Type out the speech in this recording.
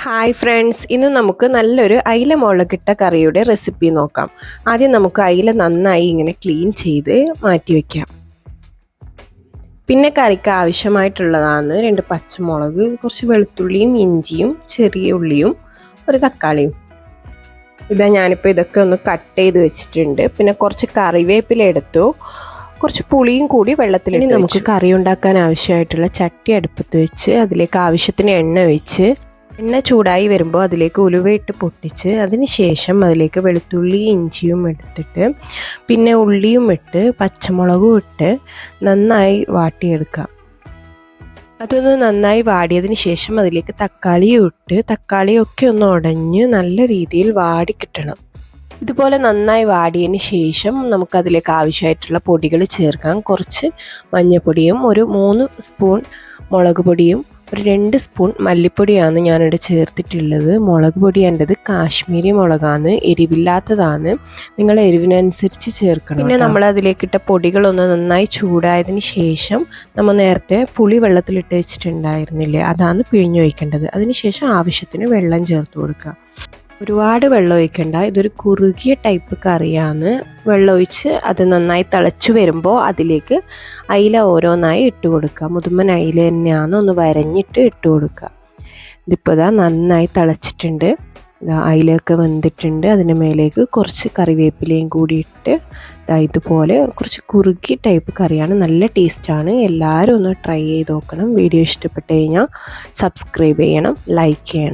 Hi friends, ഇന്ന് നമുക്ക് നല്ലൊരു അയില മുളകിട്ട കറിയുടെ റെസിപ്പി നോക്കാം. ആദ്യം നമുക്ക് അയില നന്നായി ഇങ്ങനെ ക്ലീൻ ചെയ്ത് മാറ്റി വയ്ക്കാം. പിന്നെ കറിക്ക് ആവശ്യമായിട്ടുള്ളതാണ് 2 പച്ചമുളക്, കുറച്ച് വെളുത്തുള്ളിയും ഇഞ്ചിയും ചെറിയ ഉള്ളിയും ഒരു തക്കാളിയും. ഞാനിപ്പോൾ ഇതൊക്കെ ഒന്ന് കട്ട് ചെയ്ത് വെച്ചിട്ടുണ്ട്. പിന്നെ കുറച്ച് കറിവേപ്പില എടുത്തു, കുറച്ച് പുളിയും കൂടി വെള്ളത്തിൽ. നമുക്ക് കറി ഉണ്ടാക്കാൻ ആവശ്യമായിട്ടുള്ള ചട്ടി അടുപ്പത്ത് വെച്ച് അതിലേക്ക് ആവശ്യത്തിന് എണ്ണ ഒഴിച്ച് എണ്ണ ചൂടായി വരുമ്പോൾ അതിലേക്ക് ഉലുവയിട്ട് പൊട്ടിച്ച് അതിന് ശേഷം അതിലേക്ക് വെളുത്തുള്ളി ഇഞ്ചിയും എടുത്തിട്ട് പിന്നെ ഉള്ളിയും ഇട്ട് പച്ചമുളകും ഇട്ട് നന്നായി വാട്ടിയെടുക്കാം. അതൊന്ന് നന്നായി വാടിയതിന് ശേഷം അതിലേക്ക് തക്കാളിയും ഇട്ട് തക്കാളിയൊക്കെ ഒന്ന് ഉടഞ്ഞ് നല്ല രീതിയിൽ വാടി കിട്ടണം. ഇതുപോലെ നന്നായി വാടിയതിന് ശേഷം നമുക്കതിലേക്ക് ആവശ്യമായിട്ടുള്ള പൊടികൾ ചേർക്കാം. കുറച്ച് മഞ്ഞൾപ്പൊടിയും ഒരു 3 സ്പൂൺ മുളക് പൊടിയും ഒരു 2 സ്പൂൺ മല്ലിപ്പൊടിയാണ് ഞാനിവിടെ ചേർത്തിട്ടുള്ളത്. മുളക് പൊടി എൻ്റെത് കാശ്മീരി മുളകാണ്, എരിവില്ലാത്തതാണ്. നിങ്ങൾ എരിവിനനുസരിച്ച് ചേർക്കണം. പിന്നെ നമ്മൾ അതിലേക്കിട്ട പൊടികളൊന്ന് നന്നായി ചൂടായതിന് ശേഷം നമ്മൾ നേരത്തെ പുളി വെള്ളത്തിലിട്ട് വെച്ചിട്ടുണ്ടായിരുന്നില്ലേ, അതാണ് പിഴിഞ്ഞൊഴിക്കേണ്ടത്. അതിന് ശേഷം ആവശ്യത്തിന് വെള്ളം ചേർത്ത് കൊടുക്കുക. ഒരുപാട് വെള്ളം ഒഴിക്കണ്ട, ഇതൊരു കുറുകിയ ടൈപ്പ് കറിയാണ്. വെള്ളം ഒഴിച്ച് അത് നന്നായി തിളച്ചു വരുമ്പോൾ അതിലേക്ക് അയില ഓരോന്നായി ഇട്ട് കൊടുക്കുക. മുതുമൻ അയില തന്നെയാണ്, ഒന്ന് വരഞ്ഞിട്ട് ഇട്ട് കൊടുക്കുക. ഇതിപ്പോൾ നന്നായി തിളച്ചിട്ടുണ്ട്, അയിലൊക്കെ വെന്തിട്ടുണ്ട്. അതിൻ്റെ മേലേക്ക് കുറച്ച് കറിവേപ്പിലയും കൂടി ഇട്ട് ഇതുപോലെ കുറച്ച് കുറുകിയ ടൈപ്പ് കറിയാണ്. നല്ല ടേസ്റ്റാണ്. എല്ലാവരും ഒന്ന് ട്രൈ ചെയ്ത് നോക്കണം. വീഡിയോ ഇഷ്ടപ്പെട്ട് കഴിഞ്ഞാൽ സബ്സ്ക്രൈബ് ചെയ്യണം, ലൈക്ക് ചെയ്യണം.